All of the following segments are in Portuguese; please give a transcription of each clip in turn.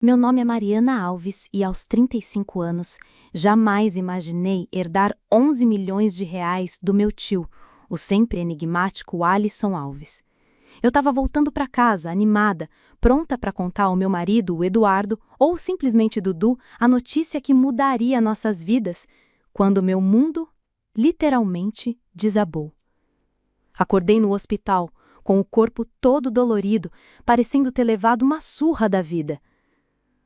Meu nome é Mariana Alves e aos 35 anos, jamais imaginei herdar 11 milhões de reais do meu tio, o sempre enigmático Alisson Alves. Eu estava voltando para casa, animada, pronta para contar ao meu marido, o Eduardo, ou simplesmente Dudu, a notícia que mudaria nossas vidas, quando meu mundo, literalmente, desabou. Acordei no hospital, com o corpo todo dolorido, parecendo ter levado uma surra da vida.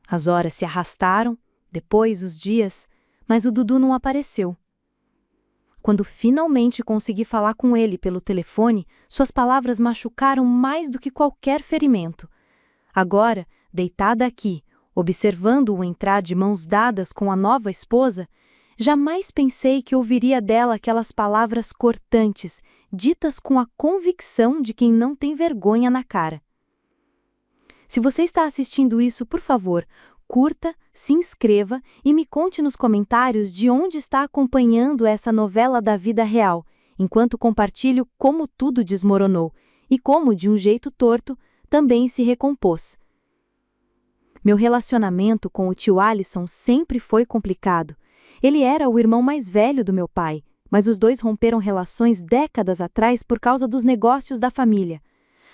As horas se arrastaram, depois os dias, mas o Dudu não apareceu. Quando finalmente consegui falar com ele pelo telefone, suas palavras machucaram mais do que qualquer ferimento. Agora, deitada aqui, observando-o entrar de mãos dadas com a nova esposa, jamais pensei que ouviria dela aquelas palavras cortantes, ditas com a convicção de quem não tem vergonha na cara. Se você está assistindo isso, por favor, curta, se inscreva e me conte nos comentários de onde está acompanhando essa novela da vida real, enquanto compartilho como tudo desmoronou e como, de um jeito torto, também se recompôs. Meu relacionamento com o tio Alisson sempre foi complicado. Ele era o irmão mais velho do meu pai, mas os dois romperam relações décadas atrás por causa dos negócios da família.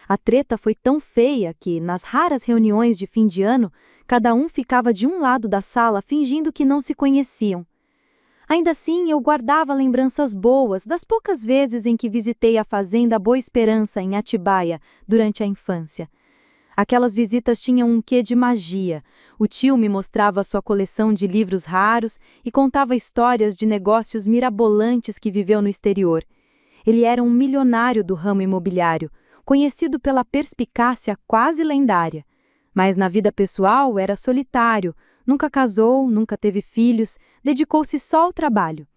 A treta foi tão feia que, nas raras reuniões de fim de ano, cada um ficava de um lado da sala fingindo que não se conheciam. Ainda assim, eu guardava lembranças boas das poucas vezes em que visitei a fazenda Boa Esperança, em Atibaia, durante a infância. Aquelas visitas tinham um quê de magia. O tio me mostrava sua coleção de livros raros e contava histórias de negócios mirabolantes que viveu no exterior. Ele era um milionário do ramo imobiliário, conhecido pela perspicácia quase lendária. Mas na vida pessoal era solitário, nunca casou, nunca teve filhos, dedicou-se só ao trabalho.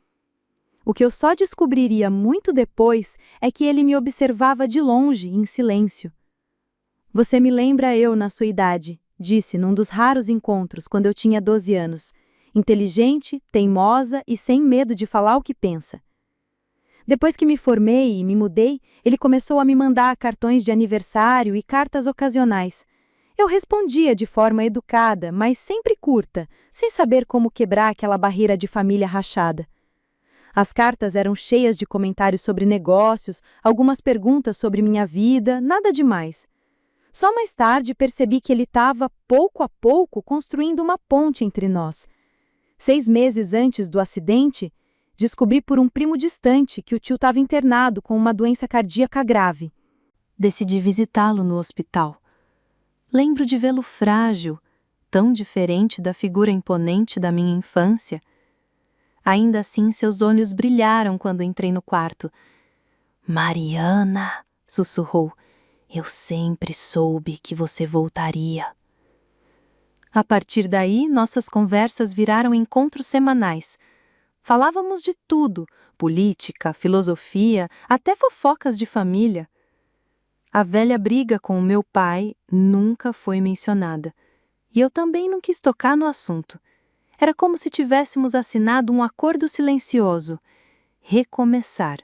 O que eu só descobriria muito depois é que ele me observava de longe, em silêncio. "Você me lembra eu na sua idade", disse num dos raros encontros quando eu tinha 12 anos. Inteligente, teimosa e sem medo de falar o que pensa. Depois que me formei e me mudei, ele começou a me mandar cartões de aniversário e cartas ocasionais. Eu respondia de forma educada, mas sempre curta, sem saber como quebrar aquela barreira de família rachada. As cartas eram cheias de comentários sobre negócios, algumas perguntas sobre minha vida, nada demais. Só mais tarde percebi que ele estava, pouco a pouco, construindo uma ponte entre nós. 6 meses antes do acidente, descobri por um primo distante que o tio estava internado com uma doença cardíaca grave. Decidi visitá-lo no hospital. Lembro de vê-lo frágil, tão diferente da figura imponente da minha infância. Ainda assim, seus olhos brilharam quando entrei no quarto. "Mariana", sussurrou, "eu sempre soube que você voltaria." A partir daí, nossas conversas viraram encontros semanais. Falávamos de tudo, política, filosofia, até fofocas de família. A velha briga com o meu pai nunca foi mencionada, e eu também não quis tocar no assunto. Era como se tivéssemos assinado um acordo silencioso: recomeçar.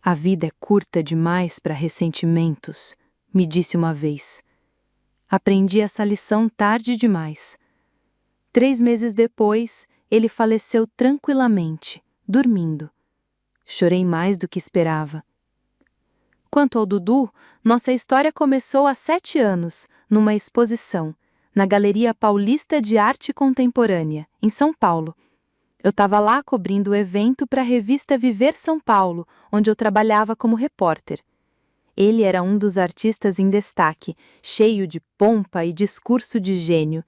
"A vida é curta demais para ressentimentos", me disse uma vez. Aprendi essa lição tarde demais. 3 meses depois, ele faleceu tranquilamente, dormindo. Chorei mais do que esperava. Quanto ao Dudu, nossa história começou há 7 anos, numa exposição, na Galeria Paulista de Arte Contemporânea, em São Paulo. Eu estava lá cobrindo o evento para a revista Viver São Paulo, onde eu trabalhava como repórter. Ele era um dos artistas em destaque, cheio de pompa e discurso de gênio.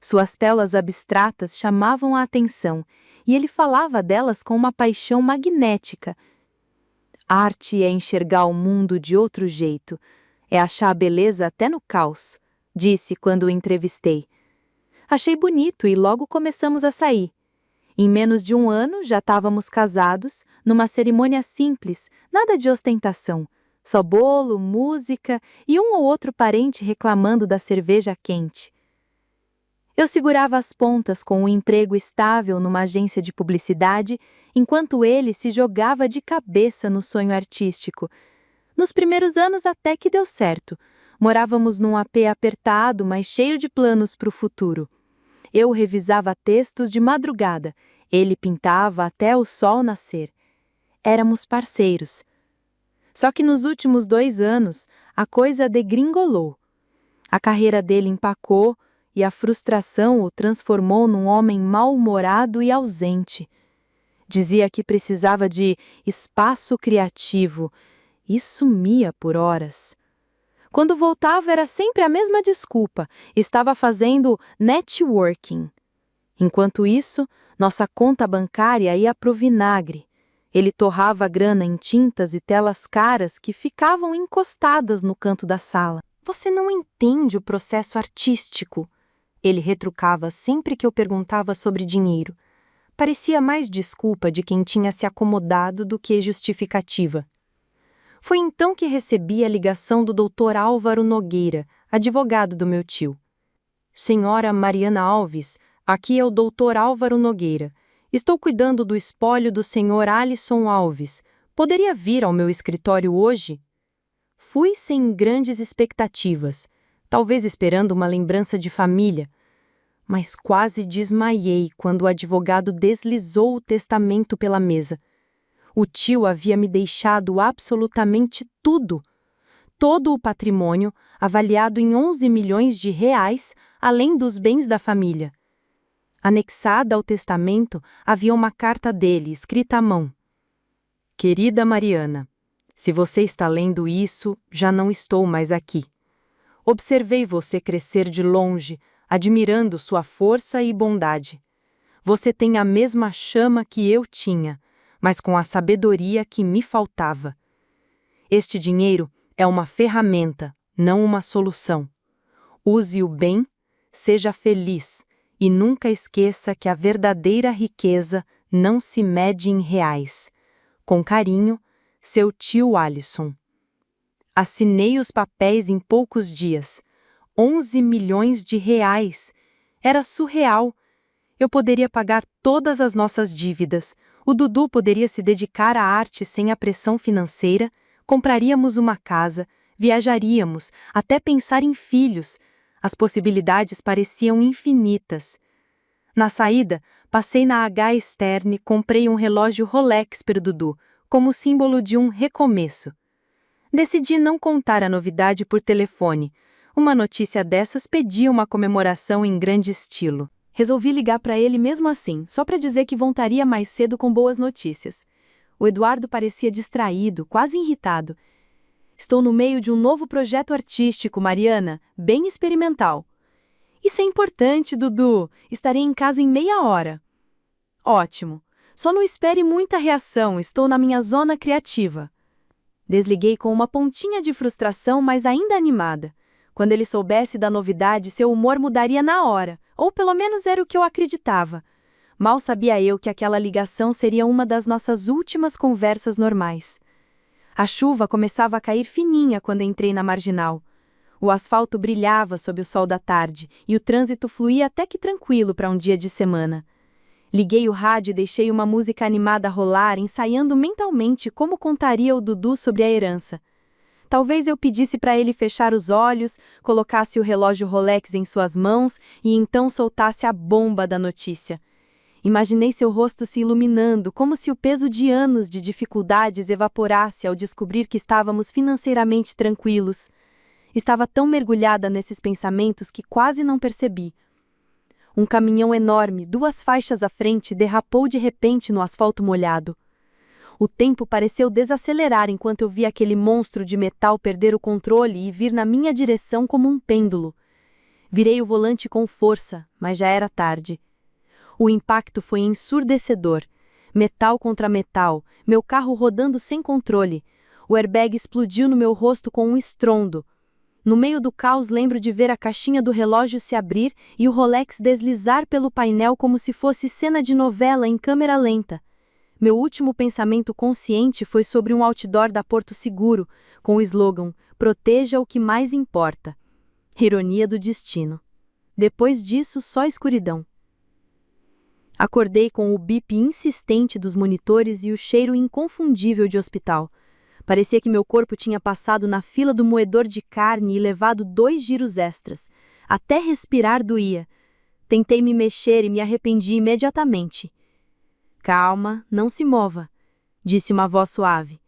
Suas pérolas abstratas chamavam a atenção, e ele falava delas com uma paixão magnética. "Arte é enxergar o mundo de outro jeito, é achar a beleza até no caos", disse quando o entrevistei. Achei bonito e logo começamos a sair. Em menos de um ano já estávamos casados, numa cerimônia simples, nada de ostentação, só bolo, música e um ou outro parente reclamando da cerveja quente. Eu segurava as pontas com um emprego estável numa agência de publicidade, enquanto ele se jogava de cabeça no sonho artístico. Nos primeiros anos até que deu certo. Morávamos num AP apertado, mas cheio de planos para o futuro. Eu revisava textos de madrugada, ele pintava até o sol nascer. Éramos parceiros. Só que nos últimos 2 anos, a coisa degringolou. A carreira dele empacou e a frustração o transformou num homem mal-humorado e ausente. Dizia que precisava de espaço criativo e sumia por horas. Quando voltava era sempre a mesma desculpa, estava fazendo networking. Enquanto isso, nossa conta bancária ia pro vinagre. Ele torrava a grana em tintas e telas caras que ficavam encostadas no canto da sala. Você não entende o processo artístico, ele retrucava sempre que eu perguntava sobre dinheiro. Parecia mais desculpa de quem tinha se acomodado do que justificativa. Foi então que recebi a ligação do Dr. Álvaro Nogueira, advogado do meu tio. Senhora Mariana Alves, aqui é o Dr. Álvaro Nogueira. Estou cuidando do espólio do Sr. Alisson Alves. Poderia vir ao meu escritório hoje? Fui sem grandes expectativas, talvez esperando uma lembrança de família, mas quase desmaiei quando o advogado deslizou o testamento pela mesa. O tio havia me deixado absolutamente tudo. Todo o patrimônio, avaliado em 11 milhões de reais, além dos bens da família. Anexada ao testamento havia uma carta dele, escrita à mão. Querida Mariana, se você está lendo isso, já não estou mais aqui. Observei você crescer de longe, admirando sua força e bondade. Você tem a mesma chama que eu tinha, mas com a sabedoria que me faltava. Este dinheiro é uma ferramenta, não uma solução. Use-o bem, seja feliz e nunca esqueça que a verdadeira riqueza não se mede em reais. Com carinho, seu tio Alisson. Assinei os papéis em poucos dias. 11 milhões de reais. Era surreal. Eu poderia pagar todas as nossas dívidas. O Dudu poderia se dedicar à arte sem a pressão financeira. Compraríamos uma casa, viajaríamos, até pensar em filhos. As possibilidades pareciam infinitas. Na saída, passei na H. Stern e comprei um relógio Rolex para o Dudu, como símbolo de um recomeço. Decidi não contar a novidade por telefone. Uma notícia dessas pedia uma comemoração em grande estilo. Resolvi ligar para ele mesmo assim, só para dizer que voltaria mais cedo com boas notícias. O Eduardo parecia distraído, quase irritado. Estou no meio de um novo projeto artístico, Mariana, bem experimental. Isso é importante, Dudu. Estarei em casa em meia hora. Ótimo. Só não espere muita reação, estou na minha zona criativa. Desliguei com uma pontinha de frustração, mas ainda animada. Quando ele soubesse da novidade, seu humor mudaria na hora, ou pelo menos era o que eu acreditava. Mal sabia eu que aquela ligação seria uma das nossas últimas conversas normais. A chuva começava a cair fininha quando entrei na marginal. O asfalto brilhava sob o sol da tarde e o trânsito fluía até que tranquilo para um dia de semana. Liguei o rádio e deixei uma música animada rolar, ensaiando mentalmente como contaria ao Dudu sobre a herança. Talvez eu pedisse para ele fechar os olhos, colocasse o relógio Rolex em suas mãos e então soltasse a bomba da notícia. Imaginei seu rosto se iluminando, como se o peso de anos de dificuldades evaporasse ao descobrir que estávamos financeiramente tranquilos. Estava tão mergulhada nesses pensamentos que quase não percebi. Um caminhão enorme, 2 faixas à frente, derrapou de repente no asfalto molhado. O tempo pareceu desacelerar enquanto eu vi aquele monstro de metal perder o controle e vir na minha direção como um pêndulo. Virei o volante com força, mas já era tarde. O impacto foi ensurdecedor. Metal contra metal, meu carro rodando sem controle. O airbag explodiu no meu rosto com um estrondo. No meio do caos, lembro de ver a caixinha do relógio se abrir e o Rolex deslizar pelo painel como se fosse cena de novela em câmera lenta. Meu último pensamento consciente foi sobre um outdoor da Porto Seguro, com o slogan "Proteja o que mais importa". Ironia do destino. Depois disso, só escuridão. Acordei com o bip insistente dos monitores e o cheiro inconfundível de hospital. Parecia que meu corpo tinha passado na fila do moedor de carne e levado 2 giros extras. Até respirar doía. Tentei me mexer e me arrependi imediatamente. Calma, não se mova, disse uma voz suave.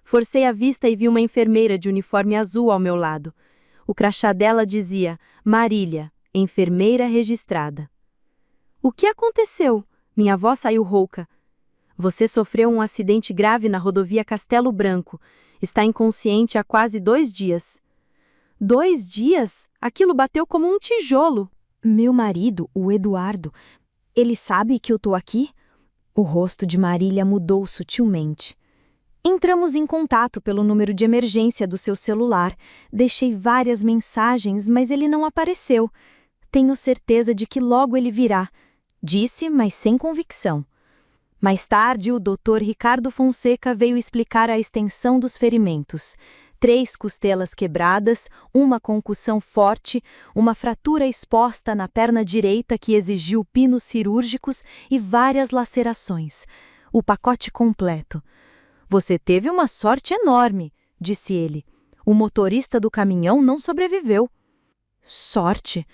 Forcei a vista e vi uma enfermeira de uniforme azul ao meu lado. O crachá dela dizia: Marília, enfermeira registrada. O que aconteceu? Minha voz saiu rouca. Você sofreu um acidente grave na rodovia Castelo Branco. Está inconsciente há quase 2 dias. 2 dias? Aquilo bateu como um tijolo. Meu marido, o Eduardo, ele sabe que eu tô aqui? O rosto de Marília mudou sutilmente. Entramos em contato pelo número de emergência do seu celular. Deixei várias mensagens, mas ele não apareceu. Tenho certeza de que logo ele virá. Disse, mas sem convicção. Mais tarde, o Dr. Ricardo Fonseca veio explicar a extensão dos ferimentos. 3 costelas quebradas, uma concussão forte, uma fratura exposta na perna direita que exigiu pinos cirúrgicos e várias lacerações. O pacote completo. Você teve uma sorte enorme, disse ele. O motorista do caminhão não sobreviveu. Sorte?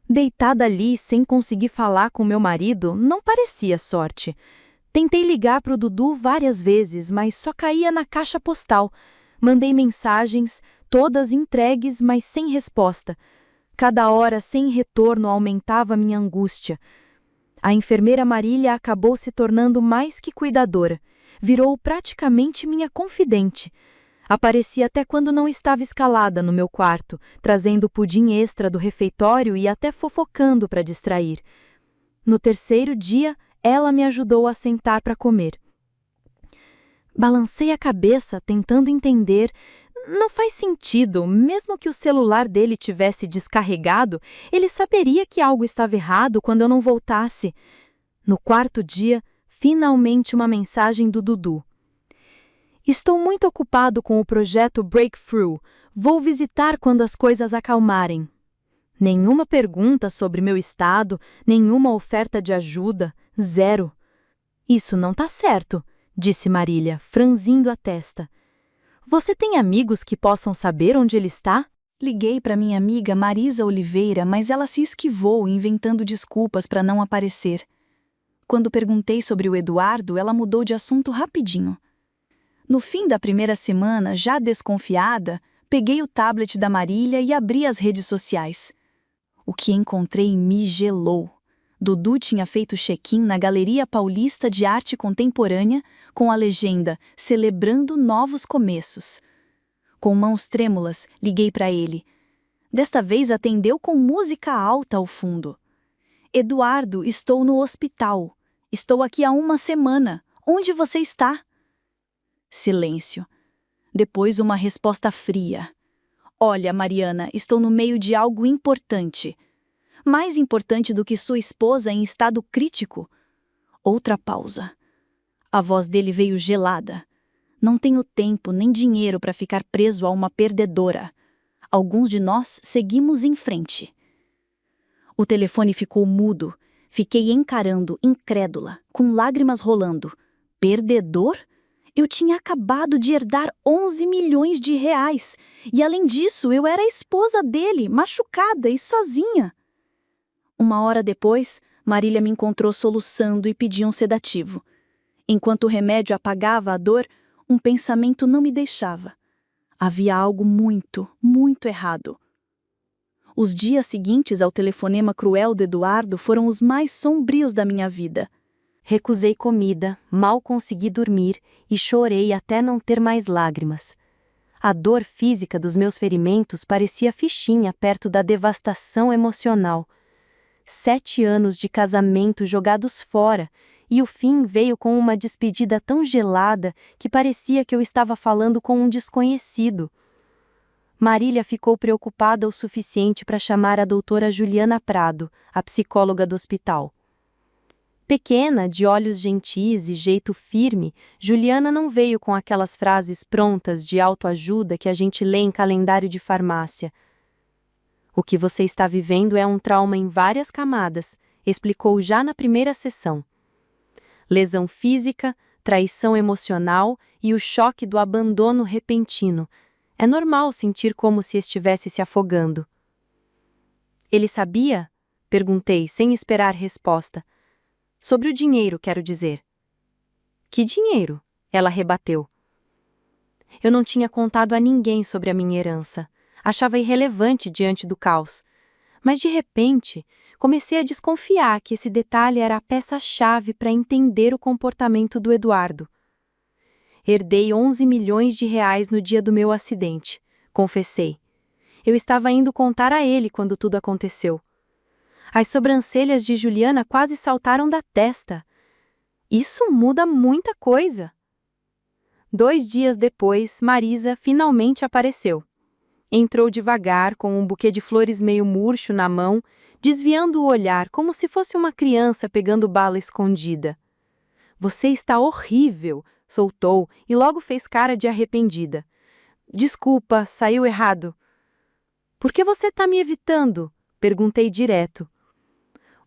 Deitada ali sem conseguir falar com meu marido, não parecia sorte. Tentei ligar para o Dudu várias vezes, mas só caía na caixa postal. Mandei mensagens, todas entregues, mas sem resposta. Cada hora sem retorno aumentava minha angústia. A enfermeira Marília acabou se tornando mais que cuidadora. Virou praticamente minha confidente. Aparecia até quando não estava escalada no meu quarto, trazendo pudim extra do refeitório e até fofocando para distrair. No 3º dia, ela me ajudou a sentar para comer. Balancei a cabeça, tentando entender. Não faz sentido, mesmo que o celular dele tivesse descarregado, ele saberia que algo estava errado quando eu não voltasse. No 4º dia, finalmente uma mensagem do Dudu. Estou muito ocupado com o projeto Breakthrough. Vou visitar quando as coisas acalmarem. Nenhuma pergunta sobre meu estado, nenhuma oferta de ajuda, 0. Isso não tá certo, disse Marília, franzindo a testa. Você tem amigos que possam saber onde ele está? Liguei para minha amiga Marisa Oliveira, mas ela se esquivou, inventando desculpas para não aparecer. Quando perguntei sobre o Eduardo, ela mudou de assunto rapidinho. No fim da primeira semana, já desconfiada, peguei o tablet da Marília e abri as redes sociais. O que encontrei me gelou. Dudu tinha feito check-in na Galeria Paulista de Arte Contemporânea com a legenda Celebrando Novos Começos. Com mãos trêmulas, liguei para ele. Desta vez atendeu com música alta ao fundo. Eduardo, estou no hospital. Estou aqui há 1 semana. Onde você está? Silêncio. Depois uma resposta fria. Olha, Mariana, estou no meio de algo importante. Mais importante do que sua esposa em estado crítico. Outra pausa. A voz dele veio gelada. Não tenho tempo nem dinheiro para ficar preso a uma perdedora. Alguns de nós seguimos em frente. O telefone ficou mudo. Fiquei encarando, incrédula, com lágrimas rolando. Perdedor? Eu tinha acabado de herdar 11 milhões de reais. E além disso, eu era a esposa dele, machucada e sozinha. 1 hora depois, Marília me encontrou soluçando e pediu um sedativo. Enquanto o remédio apagava a dor, um pensamento não me deixava. Havia algo muito, muito errado. Os dias seguintes ao telefonema cruel do Eduardo foram os mais sombrios da minha vida. Recusei comida, mal consegui dormir e chorei até não ter mais lágrimas. A dor física dos meus ferimentos parecia fichinha perto da devastação emocional. 7 anos de casamento jogados fora, e o fim veio com uma despedida tão gelada que parecia que eu estava falando com um desconhecido. Marília ficou preocupada o suficiente para chamar a doutora Juliana Prado, a psicóloga do hospital. Pequena, de olhos gentis e jeito firme, Juliana não veio com aquelas frases prontas de autoajuda que a gente lê em calendário de farmácia. O que você está vivendo é um trauma em várias camadas, explicou já na primeira sessão. Lesão física, traição emocional e o choque do abandono repentino. É normal sentir como se estivesse se afogando. Ele sabia? Perguntei, sem esperar resposta. Sobre o dinheiro, quero dizer. Que dinheiro? Ela rebateu. Eu não tinha contado a ninguém sobre a minha herança. Achava irrelevante diante do caos. Mas, de repente, comecei a desconfiar que esse detalhe era a peça-chave para entender o comportamento do Eduardo. Herdei 11 milhões de reais no dia do meu acidente, confessei. Eu estava indo contar a ele quando tudo aconteceu. As sobrancelhas de Juliana quase saltaram da testa. Isso muda muita coisa. 2 dias depois, Marisa finalmente apareceu. Entrou devagar, com um buquê de flores meio murcho na mão, desviando o olhar como se fosse uma criança pegando bala escondida. Você está horrível, soltou e logo fez cara de arrependida. Desculpa, saiu errado. Por que você está me evitando? Perguntei direto.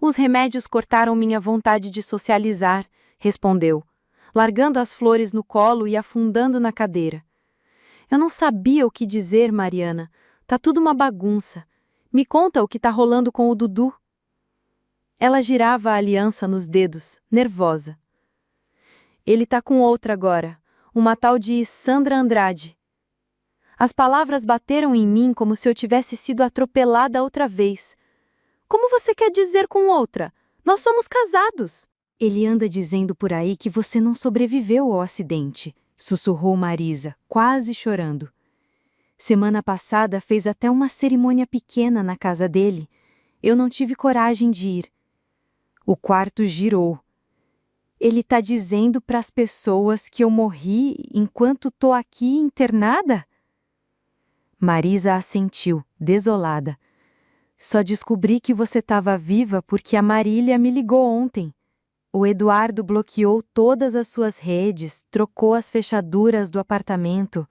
Os remédios cortaram minha vontade de socializar, respondeu, largando as flores no colo e afundando na cadeira. Eu não sabia o que dizer, Mariana. Tá tudo uma bagunça. Me conta o que tá rolando com o Dudu. Ela girava a aliança nos dedos, nervosa. Ele tá com outra agora, uma tal de Sandra Andrade. As palavras bateram em mim como se eu tivesse sido atropelada outra vez. Como você quer dizer com outra? Nós somos casados. Ele anda dizendo por aí que você não sobreviveu ao acidente, sussurrou Marisa, quase chorando. Semana passada fez até uma cerimônia pequena na casa dele. Eu não tive coragem de ir. O quarto girou. Ele tá dizendo para as pessoas que eu morri enquanto tô aqui internada? Marisa assentiu, desolada. Só descobri que você estava viva porque a Marília me ligou ontem. O Eduardo bloqueou todas as suas redes, trocou as fechaduras do apartamento.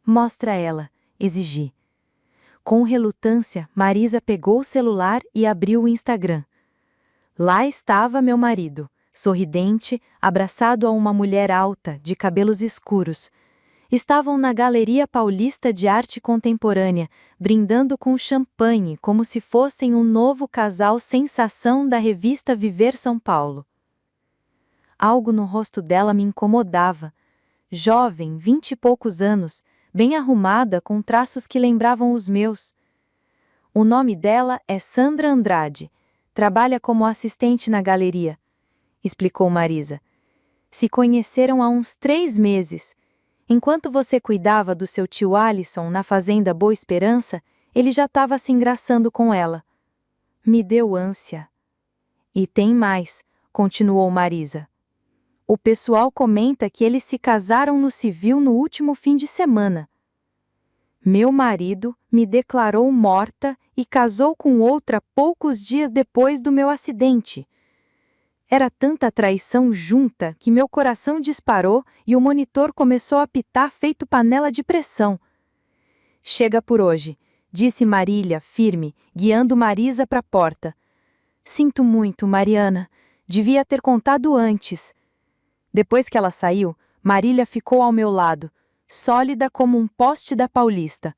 Mostra ela, exigi. Com relutância, Marisa pegou o celular e abriu o Instagram. Lá estava meu marido, sorridente, abraçado a uma mulher alta, de cabelos escuros. Estavam na Galeria Paulista de Arte Contemporânea, brindando com champanhe como se fossem um novo casal sensação da revista Viver São Paulo. Algo no rosto dela me incomodava. Jovem, 20 e poucos anos, bem arrumada com traços que lembravam os meus. O nome dela é Sandra Andrade. Trabalha como assistente na galeria, explicou Marisa. Se conheceram há uns 3 meses. Enquanto você cuidava do seu tio Alisson na fazenda Boa Esperança, ele já estava se engraçando com ela. Me deu ânsia. E tem mais, continuou Marisa. O pessoal comenta que eles se casaram no civil no último fim de semana. Meu marido me declarou morta e casou com outra poucos dias depois do meu acidente. Era tanta traição junta que meu coração disparou e o monitor começou a apitar feito panela de pressão. Chega por hoje, disse Marília, firme, guiando Marisa para a porta. Sinto muito, Mariana. Devia ter contado antes. Depois que ela saiu, Marília ficou ao meu lado, sólida como um poste da Paulista.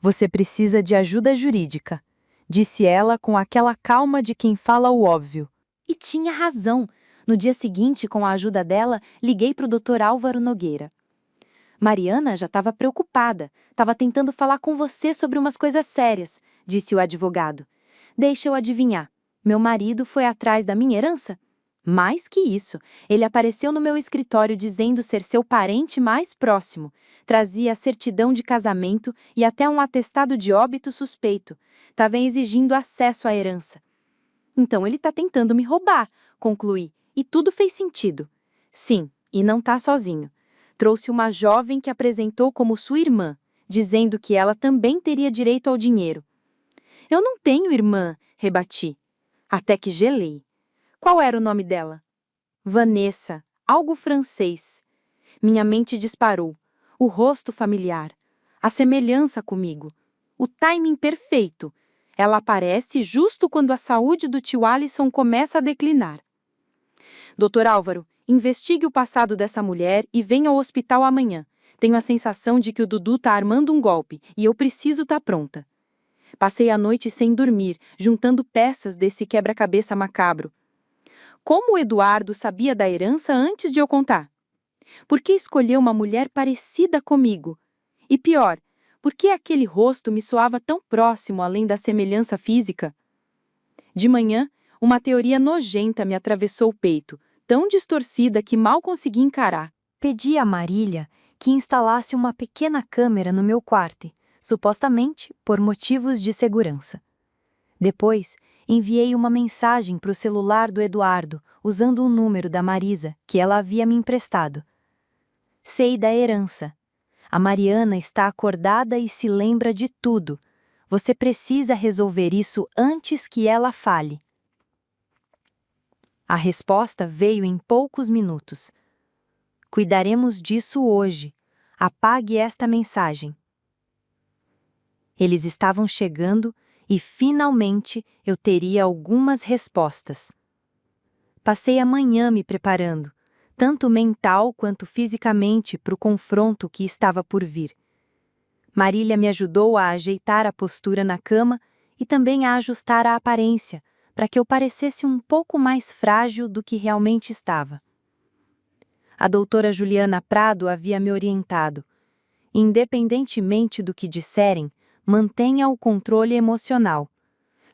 Você precisa de ajuda jurídica, disse ela com aquela calma de quem fala o óbvio. E tinha razão. No dia seguinte, com a ajuda dela, liguei para o Dr. Álvaro Nogueira. Mariana já estava preocupada. Estava tentando falar com você sobre umas coisas sérias, disse o advogado. Deixa eu adivinhar. Meu marido foi atrás da minha herança? Mais que isso, ele apareceu no meu escritório dizendo ser seu parente mais próximo. Trazia a certidão de casamento e até um atestado de óbito suspeito. Estava exigindo acesso à herança. Então ele está tentando me roubar, concluí, e tudo fez sentido. Sim, e não está sozinho. Trouxe uma jovem que apresentou como sua irmã, dizendo que ela também teria direito ao dinheiro. Eu não tenho irmã, rebati. Até que gelei. Qual era o nome dela? Vanessa, algo francês. Minha mente disparou. O rosto familiar. A semelhança comigo. O timing perfeito. Ela aparece justo quando a saúde do tio Alisson começa a declinar. Dr. Álvaro, investigue o passado dessa mulher e venha ao hospital amanhã. Tenho a sensação de que o Dudu tá armando um golpe e eu preciso estar pronta. Passei a noite sem dormir, juntando peças desse quebra-cabeça macabro. Como o Eduardo sabia da herança antes de eu contar? Por que escolheu uma mulher parecida comigo? E pior, por que aquele rosto me soava tão próximo além da semelhança física? De manhã, uma teoria nojenta me atravessou o peito, tão distorcida que mal consegui encarar. Pedi a Marília que instalasse uma pequena câmera no meu quarto, supostamente por motivos de segurança. Depois, enviei uma mensagem para o celular do Eduardo, usando o número da Marisa, que ela havia me emprestado. Sei da herança. A Mariana está acordada e se lembra de tudo. Você precisa resolver isso antes que ela fale. A resposta veio em poucos minutos. Cuidaremos disso hoje. Apague esta mensagem. Eles estavam chegando e, finalmente, eu teria algumas respostas. Passei a manhã me preparando, tanto mental quanto fisicamente, para o confronto que estava por vir. Marília me ajudou a ajeitar a postura na cama e também a ajustar a aparência, para que eu parecesse um pouco mais frágil do que realmente estava. A doutora Juliana Prado havia me orientado. Independentemente do que disserem, mantenha o controle emocional.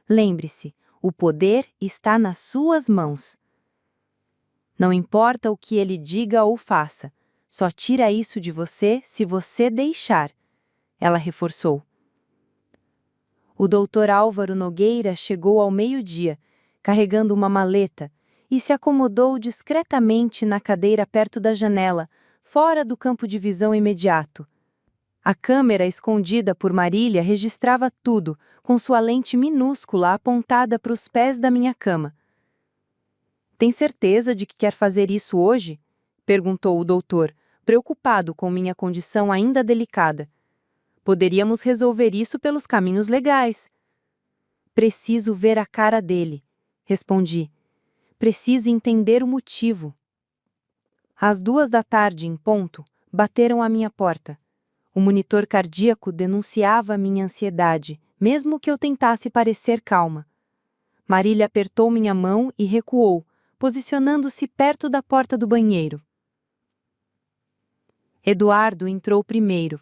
Lembre-se, o poder está nas suas mãos. Não importa o que ele diga ou faça, só tira isso de você se você deixar, ela reforçou. O Dr. Álvaro Nogueira chegou ao meio-dia, carregando uma maleta, e se acomodou discretamente na cadeira perto da janela, fora do campo de visão imediato. A câmera escondida por Marília registrava tudo, com sua lente minúscula apontada para os pés da minha cama. Tem certeza de que quer fazer isso hoje? Perguntou o doutor, preocupado com minha condição ainda delicada. Poderíamos resolver isso pelos caminhos legais. Preciso ver a cara dele, respondi. Preciso entender o motivo. Às 14h em ponto, bateram à minha porta. O monitor cardíaco denunciava minha ansiedade, mesmo que eu tentasse parecer calma. Marília apertou minha mão e recuou, posicionando-se perto da porta do banheiro. Eduardo entrou primeiro.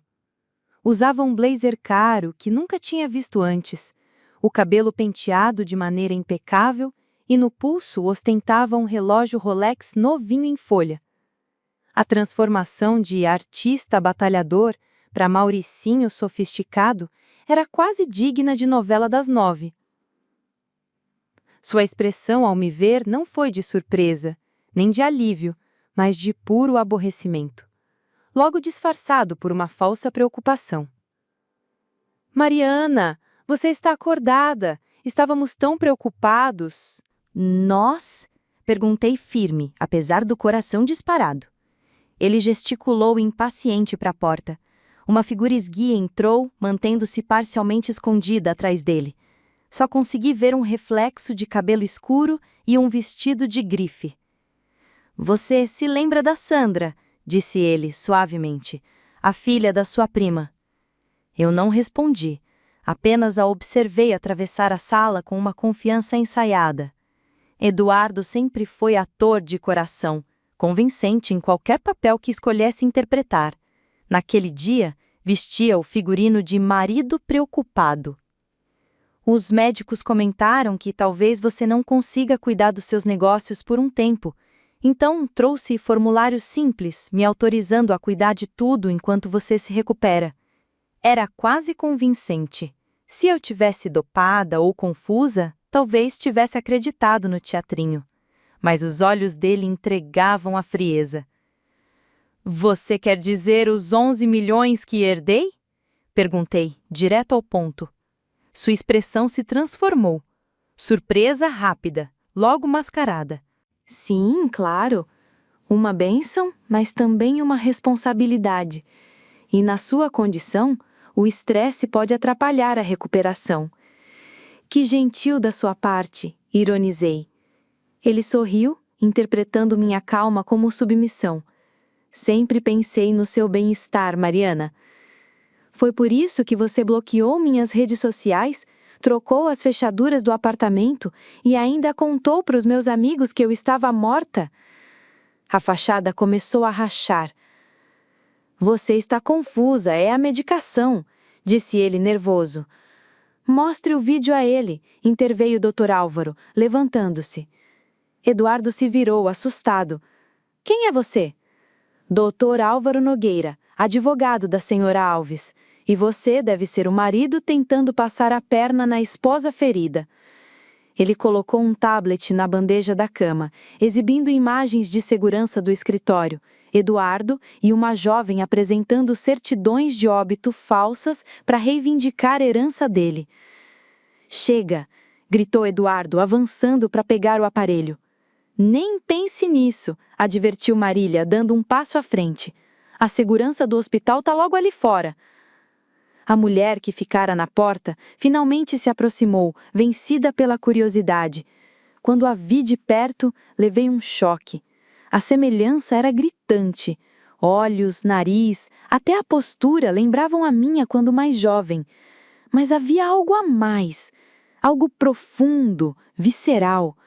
Usava um blazer caro que nunca tinha visto antes, o cabelo penteado de maneira impecável e no pulso ostentava um relógio Rolex novinho em folha. A transformação de artista batalhador para Mauricinho sofisticado era quase digna de novela das 9. Sua expressão ao me ver não foi de surpresa, nem de alívio, mas de puro aborrecimento, logo disfarçado por uma falsa preocupação. Mariana, você está acordada. Estávamos tão preocupados. Nós? Perguntei firme, apesar do coração disparado. Ele gesticulou impaciente para a porta. Uma figura esguia entrou, mantendo-se parcialmente escondida atrás dele. Só consegui ver um reflexo de cabelo escuro e um vestido de grife. Você se lembra da Sandra, disse ele, suavemente, a filha da sua prima. Eu não respondi, apenas a observei atravessar a sala com uma confiança ensaiada. Eduardo sempre foi ator de coração, convincente em qualquer papel que escolhesse interpretar. Naquele dia, vestia o figurino de marido preocupado. Os médicos comentaram que talvez você não consiga cuidar dos seus negócios por um tempo, então trouxe formulário simples, me autorizando a cuidar de tudo enquanto você se recupera. Era quase convincente. Se eu tivesse dopada ou confusa, talvez tivesse acreditado no teatrinho. Mas os olhos dele entregavam a frieza. Você quer dizer os 11 milhões que herdei? Perguntei, direto ao ponto. Sua expressão se transformou. Surpresa rápida, logo mascarada. Sim, claro. Uma bênção, mas também uma responsabilidade. E na sua condição, o estresse pode atrapalhar a recuperação. Que gentil da sua parte, ironizei. Ele sorriu interpretando minha calma como submissão. Sempre pensei no seu bem-estar, Mariana. Foi por isso que você bloqueou minhas redes sociais, trocou as fechaduras do apartamento e ainda contou para os meus amigos que eu estava morta? A fachada começou a rachar. Você está confusa, é a medicação, disse ele nervoso. Mostre o vídeo a ele, interveio o Dr. Álvaro, levantando-se. Eduardo se virou, assustado. Quem é você? Dr. Álvaro Nogueira, advogado da senhora Alves. E você deve ser o marido tentando passar a perna na esposa ferida. Ele colocou um tablet na bandeja da cama, exibindo imagens de segurança do escritório, Eduardo e uma jovem apresentando certidões de óbito falsas para reivindicar a herança dele. Chega! Gritou Eduardo, avançando para pegar o aparelho. Nem pense nisso, advertiu Marília, dando um passo à frente. A segurança do hospital está logo ali fora. A mulher que ficara na porta finalmente se aproximou, vencida pela curiosidade. Quando a vi de perto, levei um choque. A semelhança era gritante. Olhos, nariz, até a postura lembravam a minha quando mais jovem. Mas havia algo a mais, algo profundo, visceral.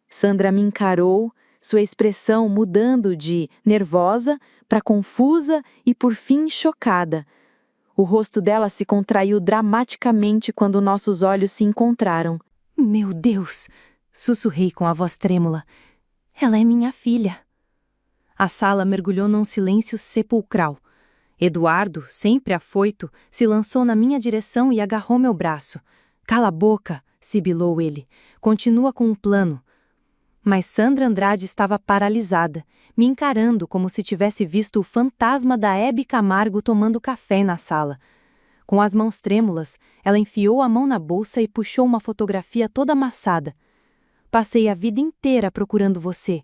Sandra me encarou, sua expressão mudando de nervosa para confusa e por fim chocada. O rosto dela se contraiu dramaticamente quando nossos olhos se encontraram. Meu Deus! Sussurrei com a voz trêmula. Ela é minha filha. A sala mergulhou num silêncio sepulcral. Eduardo, sempre afoito, se lançou na minha direção e agarrou meu braço. Cala a boca, sibilou ele. Continua com o plano. Mas Sandra Andrade estava paralisada, me encarando como se tivesse visto o fantasma da Hebe Camargo tomando café na sala. Com as mãos trêmulas, ela enfiou a mão na bolsa e puxou uma fotografia toda amassada. Passei a vida inteira procurando você,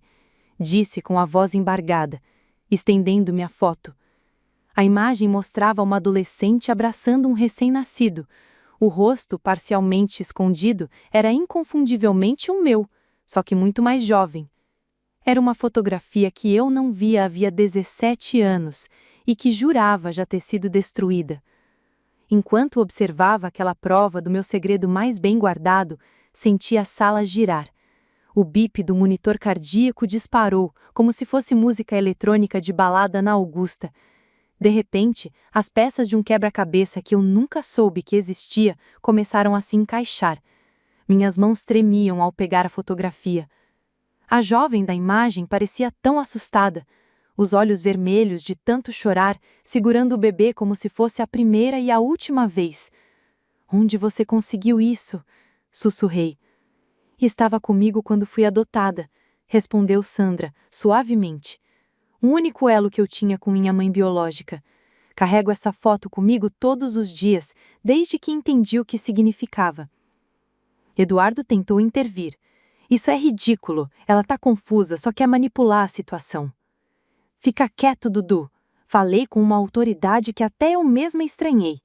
disse com a voz embargada, estendendo-me a foto. A imagem mostrava uma adolescente abraçando um recém-nascido. O rosto, parcialmente escondido, era inconfundivelmente o meu, só que muito mais jovem. Era uma fotografia que eu não via havia 17 anos e que jurava já ter sido destruída. Enquanto observava aquela prova do meu segredo mais bem guardado, senti a sala girar. O bip do monitor cardíaco disparou, como se fosse música eletrônica de balada na Augusta. De repente, as peças de um quebra-cabeça que eu nunca soube que existia começaram a se encaixar. Minhas mãos tremiam ao pegar a fotografia. A jovem da imagem parecia tão assustada, os olhos vermelhos de tanto chorar, segurando o bebê como se fosse a primeira e a última vez. Onde você conseguiu isso? Sussurrei. Estava comigo quando fui adotada, respondeu Sandra, suavemente. O único elo que eu tinha com minha mãe biológica. Carrego essa foto comigo todos os dias, desde que entendi o que significava. Eduardo tentou intervir. Isso é ridículo, ela tá confusa, só quer manipular a situação. Fica quieto, Dudu. Falei com uma autoridade que até eu mesma estranhei.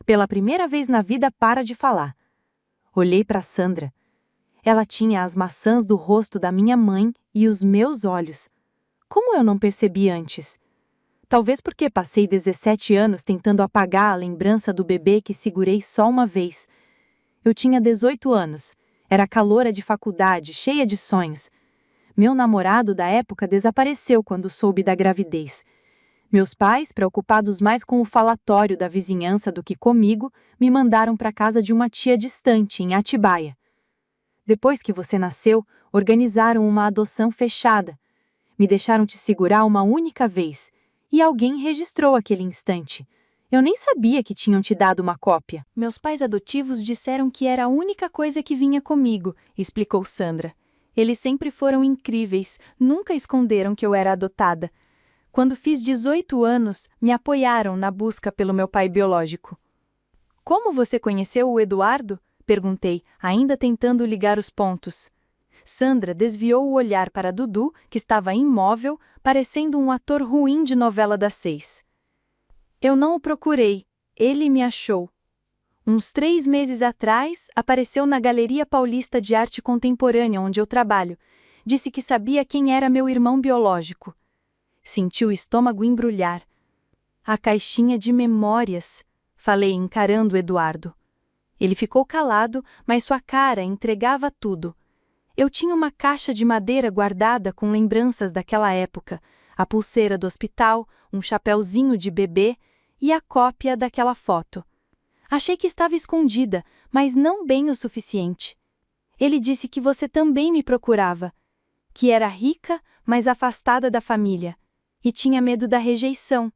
Pela primeira vez na vida, para de falar. Olhei para Sandra. Ela tinha as maçãs do rosto da minha mãe e os meus olhos. Como eu não percebi antes? Talvez porque passei 17 anos tentando apagar a lembrança do bebê que segurei só uma vez. Eu tinha 18 anos. Era caloura de faculdade, cheia de sonhos. Meu namorado da época desapareceu quando soube da gravidez. Meus pais, preocupados mais com o falatório da vizinhança do que comigo, me mandaram para casa de uma tia distante, em Atibaia. Depois que você nasceu, organizaram uma adoção fechada. Me deixaram te segurar uma única vez. E alguém registrou aquele instante. Eu nem sabia que tinham te dado uma cópia. Meus pais adotivos disseram que era a única coisa que vinha comigo, explicou Sandra. Eles sempre foram incríveis, nunca esconderam que eu era adotada. Quando fiz 18 anos, me apoiaram na busca pelo meu pai biológico. Como você conheceu o Eduardo? Perguntei, ainda tentando ligar os pontos. Sandra desviou o olhar para Dudu, que estava imóvel, parecendo um ator ruim de novela das 6. Eu não o procurei, ele me achou. Uns 3 meses atrás, apareceu na Galeria Paulista de Arte Contemporânea, onde eu trabalho. Disse que sabia quem era meu irmão biológico. Senti o estômago embrulhar. A caixinha de memórias, falei encarando Eduardo. Ele ficou calado, mas sua cara entregava tudo. Eu tinha uma caixa de madeira guardada com lembranças daquela época, a pulseira do hospital, um chapéuzinho de bebê e a cópia daquela foto. Achei que estava escondida, mas não bem o suficiente. Ele disse que você também me procurava, que era rica, mas afastada da família, e tinha medo da rejeição.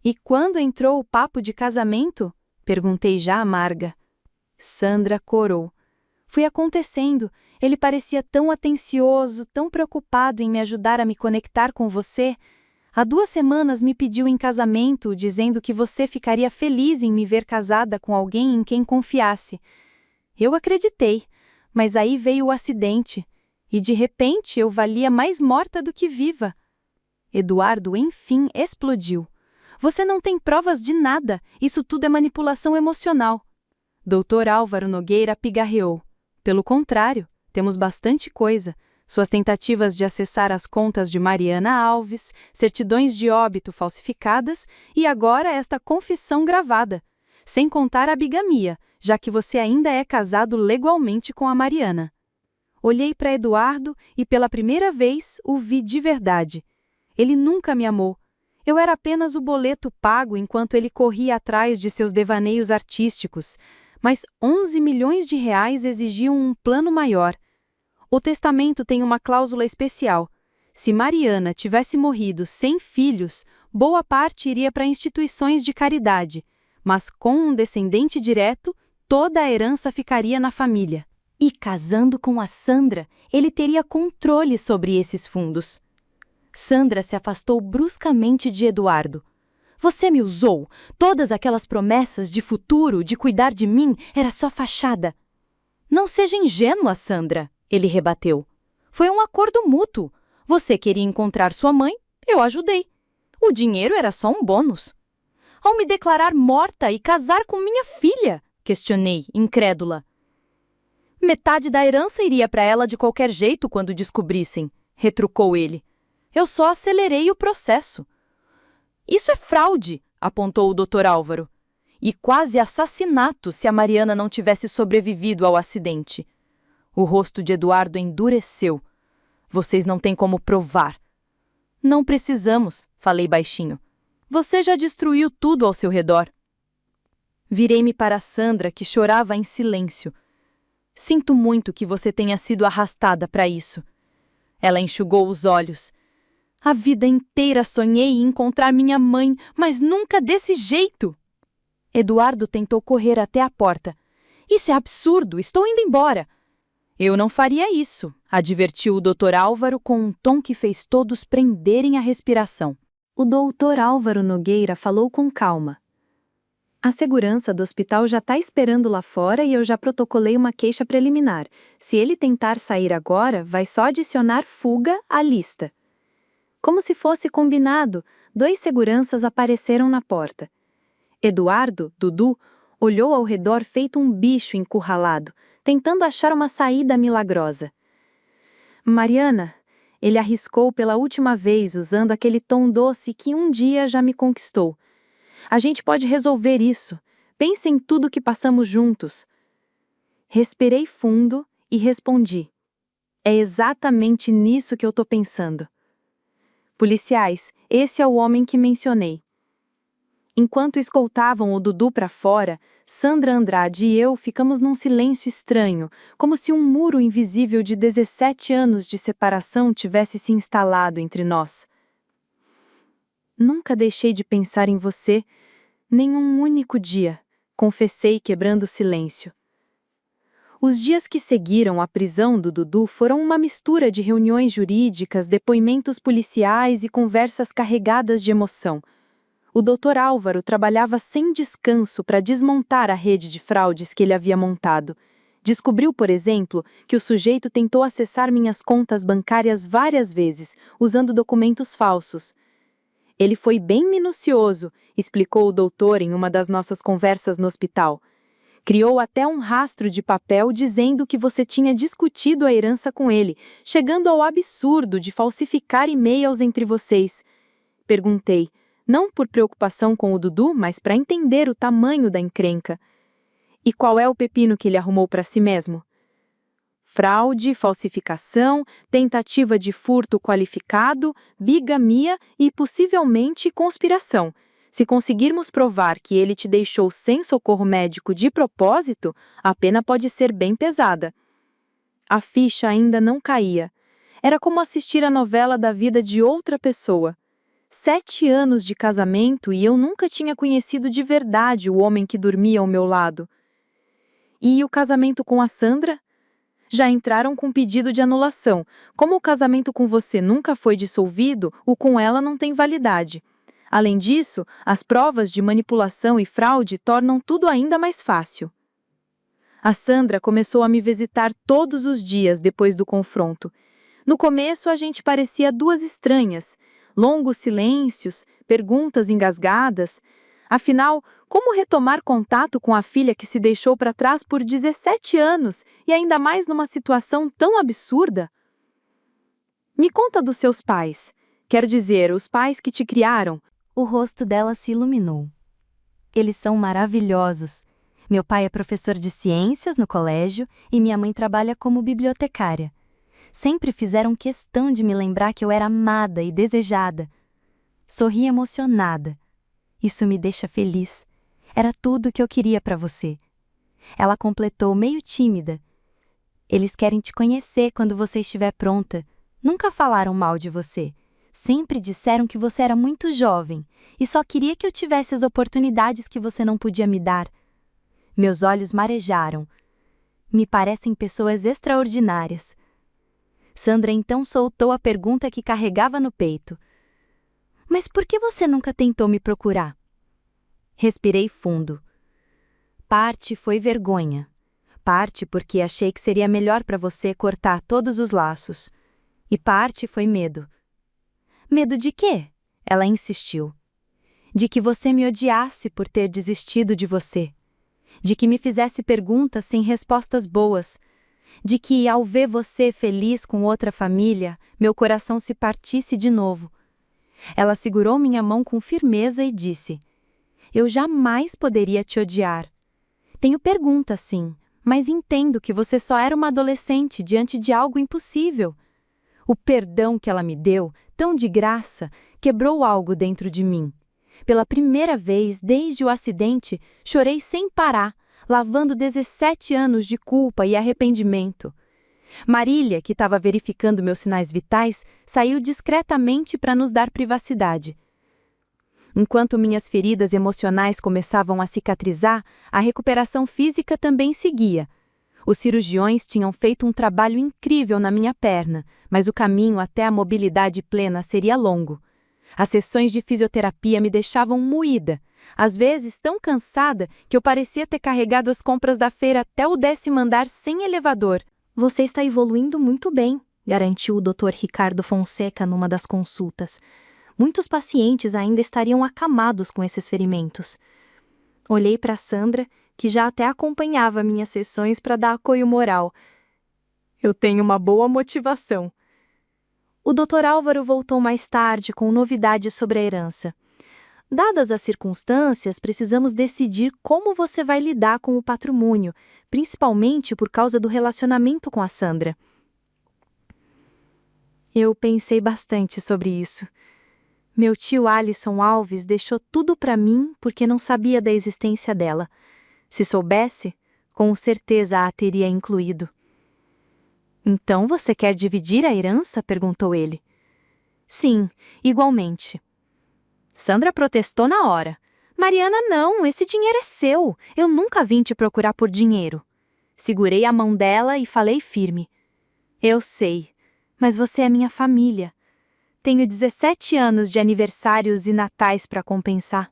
E quando entrou o papo de casamento? Perguntei já amarga. Sandra corou. Foi acontecendo. Ele parecia tão atencioso, tão preocupado em me ajudar a me conectar com você. Há 2 semanas me pediu em casamento, dizendo que você ficaria feliz em me ver casada com alguém em quem confiasse. Eu acreditei, mas aí veio o acidente, e de repente eu valia mais morta do que viva. Eduardo, enfim, explodiu. Você não tem provas de nada, isso tudo é manipulação emocional. Dr. Álvaro Nogueira pigarreou. Pelo contrário, temos bastante coisa. Suas tentativas de acessar as contas de Mariana Alves, certidões de óbito falsificadas e agora esta confissão gravada. Sem contar a bigamia, já que você ainda é casado legalmente com a Mariana. Olhei para Eduardo e pela primeira vez o vi de verdade. Ele nunca me amou. Eu era apenas o boleto pago enquanto ele corria atrás de seus devaneios artísticos, mas 11 milhões de reais exigiam um plano maior. O testamento tem uma cláusula especial. Se Mariana tivesse morrido sem filhos, boa parte iria para instituições de caridade, mas com um descendente direto, toda a herança ficaria na família. E casando com a Sandra, ele teria controle sobre esses fundos. Sandra se afastou bruscamente de Eduardo. Você me usou. Todas aquelas promessas de futuro, de cuidar de mim, era só fachada. Não seja ingênua, Sandra, ele rebateu. Foi um acordo mútuo. Você queria encontrar sua mãe, eu ajudei. O dinheiro era só um bônus. Ao me declarar morta e casar com minha filha, questionei, incrédula. Metade da herança iria para ela de qualquer jeito quando descobrissem, retrucou ele. Eu só acelerei o processo. Isso é fraude, apontou o Dr. Álvaro. E quase assassinato se a Mariana não tivesse sobrevivido ao acidente. O rosto de Eduardo endureceu. Vocês não têm como provar. Não precisamos, falei baixinho. Você já destruiu tudo ao seu redor. Virei-me para Sandra, que chorava em silêncio. Sinto muito que você tenha sido arrastada para isso. Ela enxugou os olhos. A vida inteira sonhei em encontrar minha mãe, mas nunca desse jeito. Eduardo tentou correr até a porta. Isso é absurdo, estou indo embora. Eu não faria isso, advertiu o Dr. Álvaro com um tom que fez todos prenderem a respiração. O Dr. Álvaro Nogueira falou com calma. A segurança do hospital já está esperando lá fora e eu já protocolei uma queixa preliminar. Se ele tentar sair agora, vai só adicionar fuga à lista. Como se fosse combinado, 2 seguranças apareceram na porta. Eduardo, Dudu, olhou ao redor feito um bicho encurralado, tentando achar uma saída milagrosa. Mariana, ele arriscou pela última vez usando aquele tom doce que um dia já me conquistou. A gente pode resolver isso. Pense em tudo que passamos juntos. Respirei fundo e respondi. É exatamente nisso que eu tô pensando. Policiais, esse é o homem que mencionei. Enquanto escoltavam o Dudu para fora, Sandra Andrade e eu ficamos num silêncio estranho, como se um muro invisível de 17 anos de separação tivesse se instalado entre nós. Nunca deixei de pensar em você, nem um único dia, confessei quebrando o silêncio. Os dias que seguiram a prisão do Dudu foram uma mistura de reuniões jurídicas, depoimentos policiais e conversas carregadas de emoção. O Dr. Álvaro trabalhava sem descanso para desmontar a rede de fraudes que ele havia montado. Descobriu, por exemplo, que o sujeito tentou acessar minhas contas bancárias várias vezes, usando documentos falsos. Ele foi bem minucioso, explicou o doutor em uma das nossas conversas no hospital. Criou até um rastro de papel dizendo que você tinha discutido a herança com ele, chegando ao absurdo de falsificar e-mails entre vocês. Perguntei, não por preocupação com o Dudu, mas para entender o tamanho da encrenca. E qual é o pepino que ele arrumou para si mesmo? Fraude, falsificação, tentativa de furto qualificado, bigamia e, possivelmente, conspiração. Se conseguirmos provar que ele te deixou sem socorro médico de propósito, a pena pode ser bem pesada. A ficha ainda não caía. Era como assistir a novela da vida de outra pessoa. 7 anos de casamento e eu nunca tinha conhecido de verdade o homem que dormia ao meu lado. E o casamento com a Sandra? Já entraram com pedido de anulação. Como o casamento com você nunca foi dissolvido, o com ela não tem validade. Além disso, as provas de manipulação e fraude tornam tudo ainda mais fácil. A Sandra começou a me visitar todos os dias depois do confronto. No começo, a gente parecia duas estranhas. Longos silêncios, perguntas engasgadas. Afinal, como retomar contato com a filha que se deixou para trás por 17 anos e ainda mais numa situação tão absurda? Me conta dos seus pais. Quero dizer, os pais que te criaram. O rosto dela se iluminou. Eles são maravilhosos. Meu pai é professor de ciências no colégio e minha mãe trabalha como bibliotecária. Sempre fizeram questão de me lembrar que eu era amada e desejada. Sorri emocionada. Isso me deixa feliz. Era tudo o que eu queria para você. Ela completou meio tímida. Eles querem te conhecer quando você estiver pronta. Nunca falaram mal de você. Sempre disseram que você era muito jovem e só queria que eu tivesse as oportunidades que você não podia me dar. Meus olhos marejaram. Me parecem pessoas extraordinárias. Sandra então soltou a pergunta que carregava no peito. Mas por que você nunca tentou me procurar? Respirei fundo. Parte foi vergonha. Parte porque achei que seria melhor para você cortar todos os laços. E parte foi medo. Medo de quê? Ela insistiu. De que você me odiasse por ter desistido de você. De que me fizesse perguntas sem respostas boas. De que, ao ver você feliz com outra família, meu coração se partisse de novo. Ela segurou minha mão com firmeza e disse: Eu jamais poderia te odiar. Tenho perguntas, sim, mas entendo que você só era uma adolescente diante de algo impossível. O perdão que ela me deu, tão de graça, quebrou algo dentro de mim. Pela primeira vez desde o acidente, chorei sem parar, lavando 17 anos de culpa e arrependimento. Marília, que estava verificando meus sinais vitais, saiu discretamente para nos dar privacidade. Enquanto minhas feridas emocionais começavam a cicatrizar, a recuperação física também seguia. Os cirurgiões tinham feito um trabalho incrível na minha perna, mas o caminho até a mobilidade plena seria longo. As sessões de fisioterapia me deixavam moída, às vezes tão cansada que eu parecia ter carregado as compras da feira até o 10º andar sem elevador. Você está evoluindo muito bem, garantiu o Dr. Ricardo Fonseca numa das consultas. Muitos pacientes ainda estariam acamados com esses ferimentos. Olhei para Sandra, que já até acompanhava minhas sessões para dar apoio moral. Eu tenho uma boa motivação. O Dr. Álvaro voltou mais tarde com novidades sobre a herança. Dadas as circunstâncias, precisamos decidir como você vai lidar com o patrimônio, principalmente por causa do relacionamento com a Sandra. Eu pensei bastante sobre isso. Meu tio Alisson Alves deixou tudo para mim porque não sabia da existência dela. Se soubesse, com certeza a teria incluído. Então você quer dividir a herança? Perguntou ele. Sim, igualmente. Sandra protestou na hora. Mariana, não, esse dinheiro é seu. Eu nunca vim te procurar por dinheiro. Segurei a mão dela e falei firme. Eu sei, mas você é minha família. Tenho 17 anos de aniversários e natais para compensar.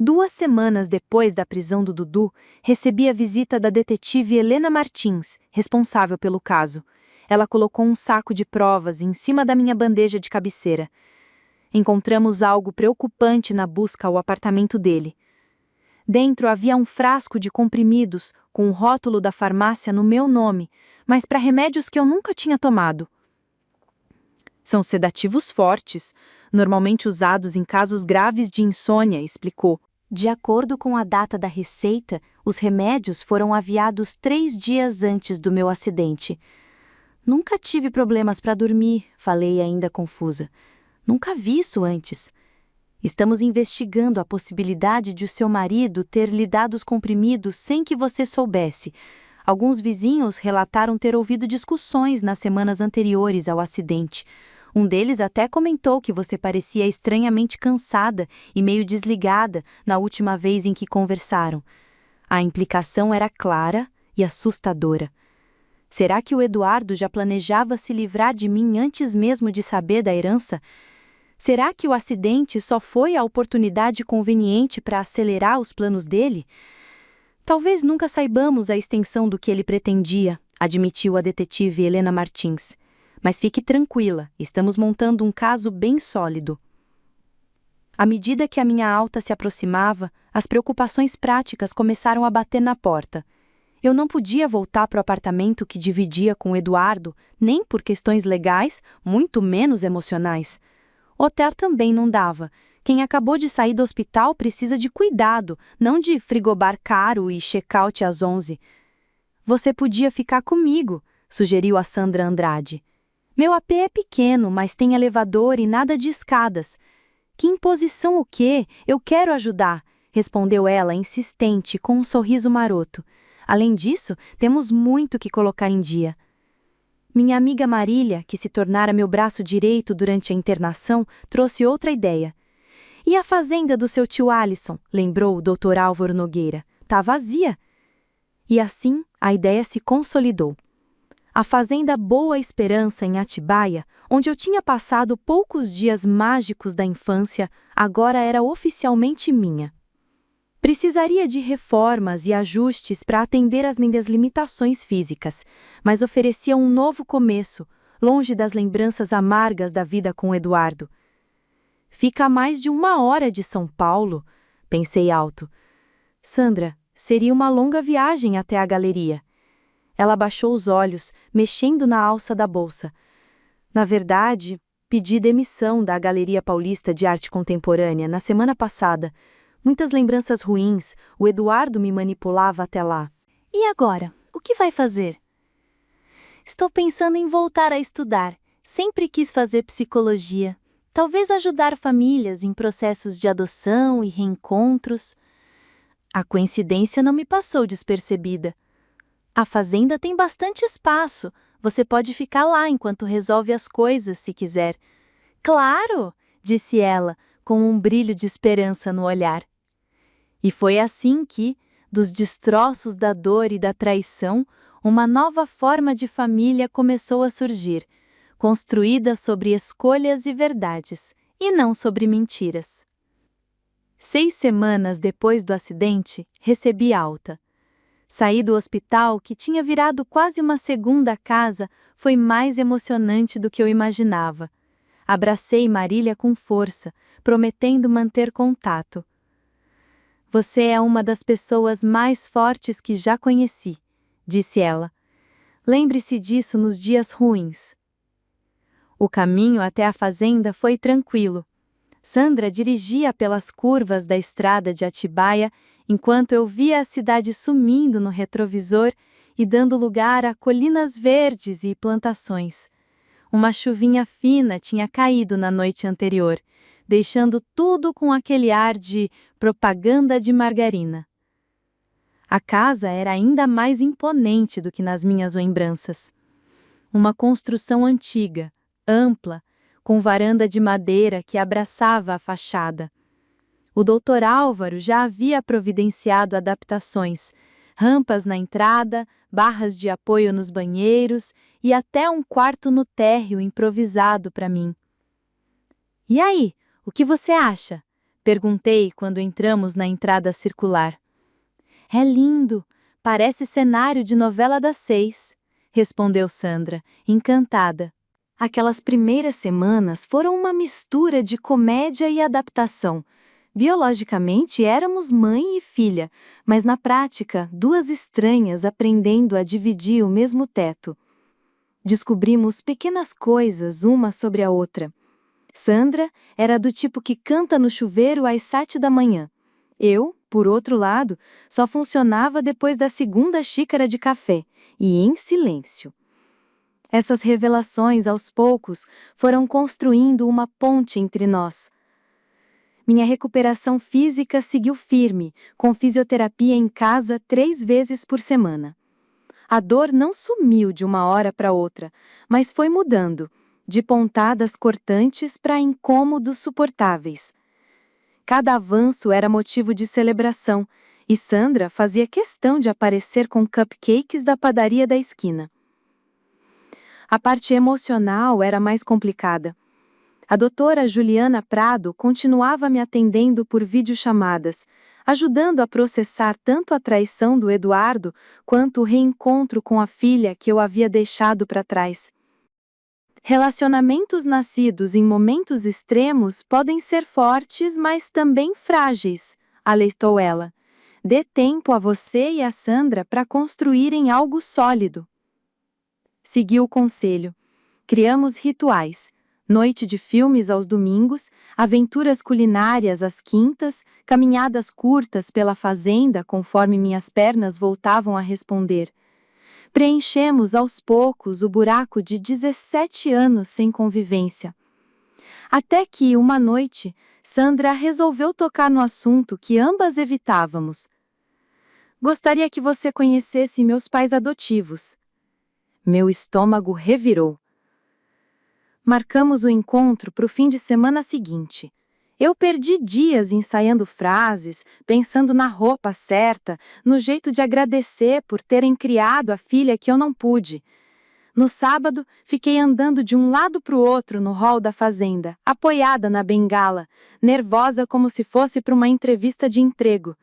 2 semanas depois da prisão do Dudu, recebi a visita da detetive Helena Martins, responsável pelo caso. Ela colocou um saco de provas em cima da minha bandeja de cabeceira. Encontramos algo preocupante na busca ao apartamento dele. Dentro havia um frasco de comprimidos com o rótulo da farmácia no meu nome, mas para remédios que eu nunca tinha tomado. São sedativos fortes, normalmente usados em casos graves de insônia, explicou. De acordo com a data da receita, os remédios foram aviados 3 dias antes do meu acidente. Nunca tive problemas para dormir, falei ainda confusa. Nunca vi isso antes. Estamos investigando a possibilidade de o seu marido ter lhe dado os comprimidos sem que você soubesse. Alguns vizinhos relataram ter ouvido discussões nas semanas anteriores ao acidente. Um deles até comentou que você parecia estranhamente cansada e meio desligada na última vez em que conversaram. A implicação era clara e assustadora. Será que o Eduardo já planejava se livrar de mim antes mesmo de saber da herança? Será que o acidente só foi a oportunidade conveniente para acelerar os planos dele? Talvez nunca saibamos a extensão do que ele pretendia, admitiu a detetive Helena Martins. Mas fique tranquila, estamos montando um caso bem sólido. À medida que a minha alta se aproximava, as preocupações práticas começaram a bater na porta. Eu não podia voltar para o apartamento que dividia com o Eduardo, nem por questões legais, muito menos emocionais. Hotel também não dava. Quem acabou de sair do hospital precisa de cuidado, não de frigobar caro e check-out às 11. Você podia ficar comigo, sugeriu a Sandra Andrade. Meu AP é pequeno, mas tem elevador e nada de escadas. Que imposição o quê? Eu quero ajudar, respondeu ela, insistente, com um sorriso maroto. Além disso, temos muito que colocar em dia. Minha amiga Marília, que se tornara meu braço direito durante a internação, trouxe outra ideia. E a fazenda do seu tio Alisson, lembrou o Dr. Álvaro Nogueira. Tá vazia. E assim, a ideia se consolidou. A fazenda Boa Esperança, em Atibaia, onde eu tinha passado poucos dias mágicos da infância, agora era oficialmente minha. Precisaria de reformas e ajustes para atender às minhas limitações físicas, mas oferecia um novo começo, longe das lembranças amargas da vida com Eduardo. Fica a mais de 1 hora de São Paulo, pensei alto. Sandra, seria uma longa viagem até a galeria. Ela baixou os olhos, mexendo na alça da bolsa. Na verdade, pedi demissão da Galeria Paulista de Arte Contemporânea na semana passada. Muitas lembranças ruins, o Eduardo me manipulava até lá. E agora, o que vai fazer? Estou pensando em voltar a estudar. Sempre quis fazer psicologia. Talvez ajudar famílias em processos de adoção e reencontros. A coincidência não me passou despercebida. A fazenda tem bastante espaço. Você pode ficar lá enquanto resolve as coisas, se quiser. Claro, disse ela, com um brilho de esperança no olhar. E foi assim que, dos destroços da dor e da traição, uma nova forma de família começou a surgir, construída sobre escolhas e verdades, e não sobre mentiras. 6 semanas depois do acidente, recebi alta. Sair do hospital, que tinha virado quase uma segunda casa, foi mais emocionante do que eu imaginava. Abracei Marília com força, prometendo manter contato. Você é uma das pessoas mais fortes que já conheci, disse ela. Lembre-se disso nos dias ruins. O caminho até a fazenda foi tranquilo. Sandra dirigia pelas curvas da estrada de Atibaia, enquanto eu via a cidade sumindo no retrovisor e dando lugar a colinas verdes e plantações. Uma chuvinha fina tinha caído na noite anterior, deixando tudo com aquele ar de propaganda de margarina. A casa era ainda mais imponente do que nas minhas lembranças. Uma construção antiga, ampla, com varanda de madeira que abraçava a fachada. O Dr. Álvaro já havia providenciado adaptações, rampas na entrada, barras de apoio nos banheiros e até um quarto no térreo improvisado para mim. E aí, o que você acha? Perguntei quando entramos na entrada circular. É lindo, parece cenário de novela das 6, respondeu Sandra, encantada. Aquelas primeiras semanas foram uma mistura de comédia e adaptação. Biologicamente, éramos mãe e filha, mas na prática, duas estranhas aprendendo a dividir o mesmo teto. Descobrimos pequenas coisas uma sobre a outra. Sandra era do tipo que canta no chuveiro às 7 da manhã. Eu, por outro lado, só funcionava depois da segunda xícara de café, e em silêncio. Essas revelações, aos poucos, foram construindo uma ponte entre nós. Minha recuperação física seguiu firme, com fisioterapia em casa 3 vezes por semana. A dor não sumiu de uma hora para outra, mas foi mudando, de pontadas cortantes para incômodos suportáveis. Cada avanço era motivo de celebração, e Sandra fazia questão de aparecer com cupcakes da padaria da esquina. A parte emocional era mais complicada. A doutora Juliana Prado continuava me atendendo por videochamadas, ajudando a processar tanto a traição do Eduardo quanto o reencontro com a filha que eu havia deixado para trás. Relacionamentos nascidos em momentos extremos podem ser fortes, mas também frágeis, alertou ela. Dê tempo a você e a Sandra para construírem algo sólido. Segui o conselho. Criamos rituais. Noite de filmes aos domingos, aventuras culinárias às quintas, caminhadas curtas pela fazenda conforme minhas pernas voltavam a responder. Preenchemos aos poucos o buraco de 17 anos sem convivência. Até que, uma noite, Sandra resolveu tocar no assunto que ambas evitávamos. Gostaria que você conhecesse meus pais adotivos. Meu estômago revirou. Marcamos o encontro para o fim de semana seguinte. Eu perdi dias ensaiando frases, pensando na roupa certa, no jeito de agradecer por terem criado a filha que eu não pude. No sábado, fiquei andando de um lado para o outro no hall da fazenda, apoiada na bengala, nervosa como se fosse para uma entrevista de emprego.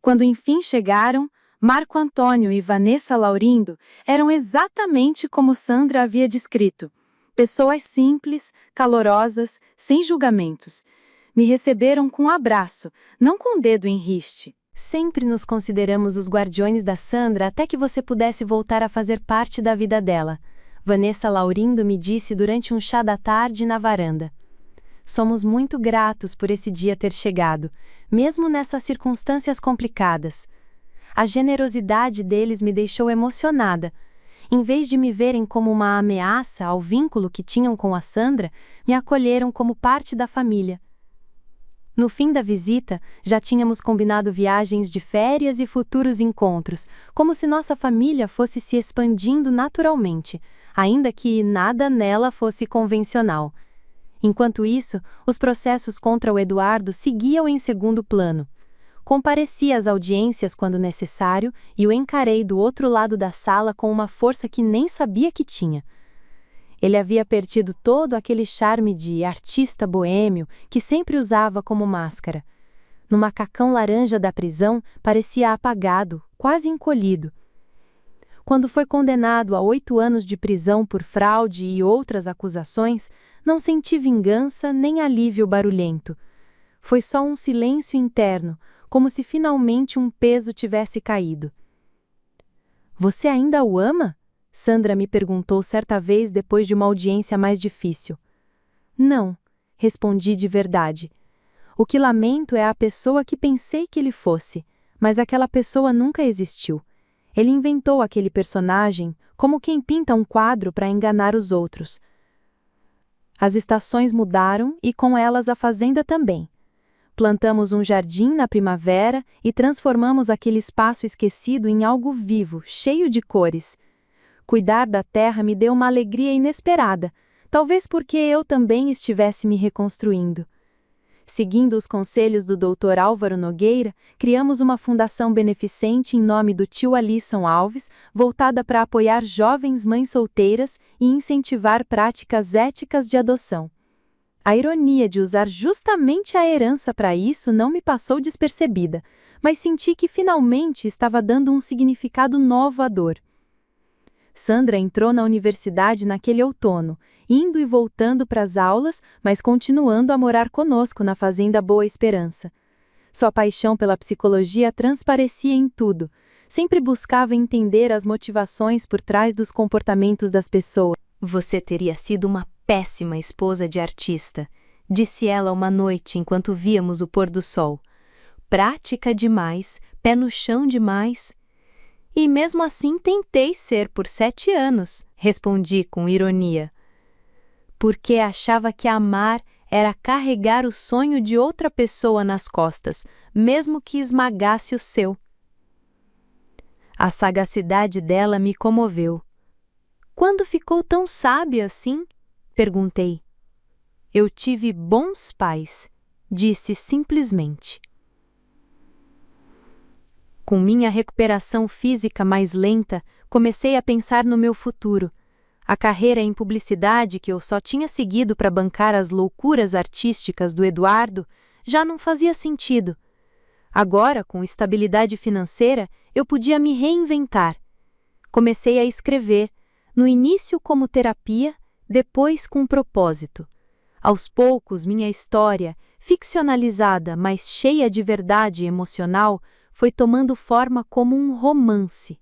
Quando enfim chegaram, Marco Antônio e Vanessa Laurindo eram exatamente como Sandra havia descrito. Pessoas simples, calorosas, sem julgamentos. Me receberam com um abraço, não com o dedo em riste. Sempre nos consideramos os guardiões da Sandra até que você pudesse voltar a fazer parte da vida dela. Vanessa Laurindo me disse durante um chá da tarde na varanda. Somos muito gratos por esse dia ter chegado, mesmo nessas circunstâncias complicadas. A generosidade deles me deixou emocionada. Em vez de me verem como uma ameaça ao vínculo que tinham com a Sandra, me acolheram como parte da família. No fim da visita, já tínhamos combinado viagens de férias e futuros encontros, como se nossa família fosse se expandindo naturalmente, ainda que nada nela fosse convencional. Enquanto isso, os processos contra o Eduardo seguiam em segundo plano. Compareci às audiências quando necessário e o encarei do outro lado da sala com uma força que nem sabia que tinha. Ele havia perdido todo aquele charme de artista boêmio que sempre usava como máscara. No macacão laranja da prisão, parecia apagado, quase encolhido. Quando foi condenado a 8 anos de prisão por fraude e outras acusações, não senti vingança nem alívio barulhento. Foi só um silêncio interno, como se finalmente um peso tivesse caído. Você ainda o ama? Sandra me perguntou certa vez depois de uma audiência mais difícil. Não, respondi de verdade. O que lamento é a pessoa que pensei que ele fosse, mas aquela pessoa nunca existiu. Ele inventou aquele personagem como quem pinta um quadro para enganar os outros. As estações mudaram e com elas a fazenda também. Plantamos um jardim na primavera e transformamos aquele espaço esquecido em algo vivo, cheio de cores. Cuidar da terra me deu uma alegria inesperada, talvez porque eu também estivesse me reconstruindo. Seguindo os conselhos do Dr. Álvaro Nogueira, criamos uma fundação beneficente em nome do tio Alisson Alves, voltada para apoiar jovens mães solteiras e incentivar práticas éticas de adoção. A ironia de usar justamente a herança para isso não me passou despercebida, mas senti que finalmente estava dando um significado novo à dor. Sandra entrou na universidade naquele outono, indo e voltando para as aulas, mas continuando a morar conosco na Fazenda Boa Esperança. Sua paixão pela psicologia transparecia em tudo. Sempre buscava entender as motivações por trás dos comportamentos das pessoas. Você teria sido uma péssima esposa de artista, disse ela uma noite enquanto víamos o pôr do sol. Prática demais, pé no chão demais. E mesmo assim tentei ser por 7 anos, respondi com ironia. Porque achava que amar era carregar o sonho de outra pessoa nas costas, mesmo que esmagasse o seu. A sagacidade dela me comoveu. Quando ficou tão sábia assim? Perguntei. Eu tive bons pais, disse simplesmente. Com minha recuperação física mais lenta, comecei a pensar no meu futuro. A carreira em publicidade que eu só tinha seguido para bancar as loucuras artísticas do Eduardo já não fazia sentido. Agora, com estabilidade financeira, eu podia me reinventar. Comecei a escrever, no início como terapia, depois com propósito. Aos poucos, minha história, ficcionalizada, mas cheia de verdade emocional, foi tomando forma como um romance.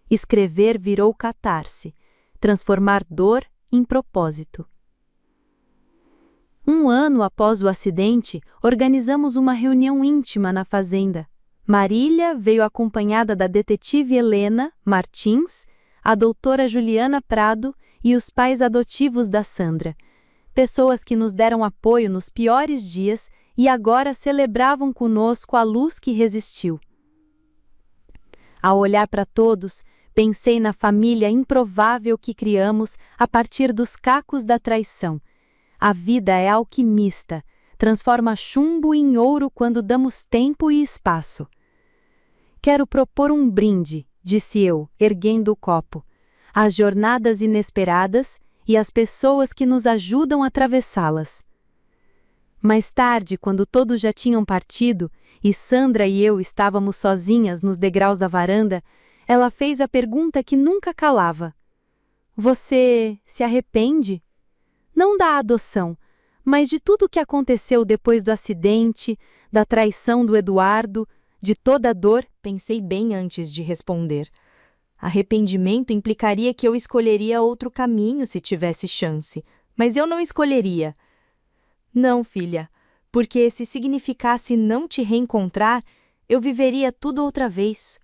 Escrever virou catarse, transformar dor em propósito. 1 ano após o acidente, organizamos uma reunião íntima na fazenda. Marília veio acompanhada da detetive Helena Martins, a doutora Juliana Prado e os pais adotivos da Sandra. Pessoas que nos deram apoio nos piores dias e agora celebravam conosco a luz que resistiu. Ao olhar para todos, pensei na família improvável que criamos a partir dos cacos da traição. A vida é alquimista, transforma chumbo em ouro quando damos tempo e espaço. Quero propor um brinde, disse eu, erguendo o copo, às jornadas inesperadas e às pessoas que nos ajudam a atravessá-las. Mais tarde, quando todos já tinham partido e Sandra e eu estávamos sozinhas nos degraus da varanda, ela fez a pergunta que nunca calava. Você se arrepende? Não da adoção, mas de tudo o que aconteceu depois do acidente, da traição do Eduardo, de toda a dor? Pensei bem antes de responder. Arrependimento implicaria que eu escolheria outro caminho se tivesse chance, mas eu não escolheria. Não, filha, porque se significasse não te reencontrar, eu viveria tudo outra vez.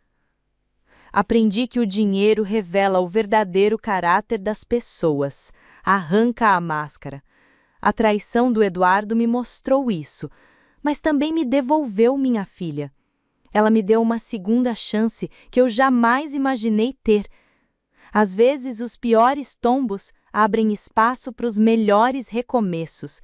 Aprendi que o dinheiro revela o verdadeiro caráter das pessoas, arranca a máscara. A traição do Eduardo me mostrou isso, mas também me devolveu minha filha. Ela me deu uma segunda chance que eu jamais imaginei ter. Às vezes, os piores tombos abrem espaço para os melhores recomeços.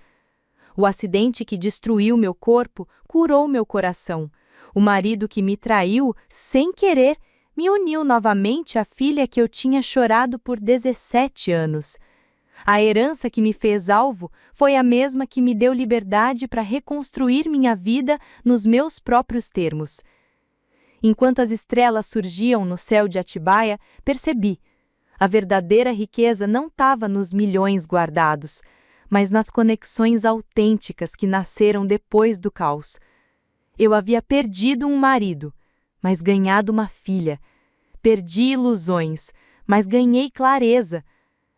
O acidente que destruiu meu corpo curou meu coração. O marido que me traiu, sem querer, me uniu novamente à filha que eu tinha chorado por 17 anos. A herança que me fez alvo foi a mesma que me deu liberdade para reconstruir minha vida nos meus próprios termos. Enquanto as estrelas surgiam no céu de Atibaia, percebi. A verdadeira riqueza não estava nos milhões guardados, mas nas conexões autênticas que nasceram depois do caos. Eu havia perdido um marido, mas ganhado uma filha. Perdi ilusões, mas ganhei clareza.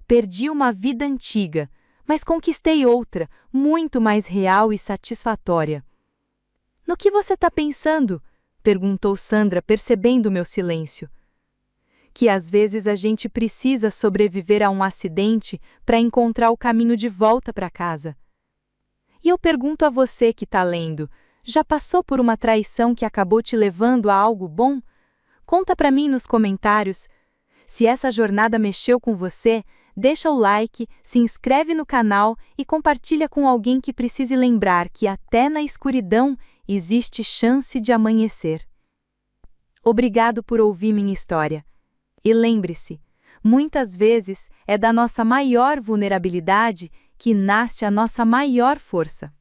Perdi uma vida antiga, mas conquistei outra, muito mais real e satisfatória. No que você está pensando? Perguntou Sandra, percebendo meu silêncio. Que às vezes a gente precisa sobreviver a um acidente para encontrar o caminho de volta para casa. E eu pergunto a você que está lendo, já passou por uma traição que acabou te levando a algo bom? Conta para mim nos comentários. Se essa jornada mexeu com você, deixa o like, se inscreve no canal e compartilha com alguém que precise lembrar que até na escuridão existe chance de amanhecer. Obrigado por ouvir minha história. E lembre-se, muitas vezes é da nossa maior vulnerabilidade que nasce a nossa maior força.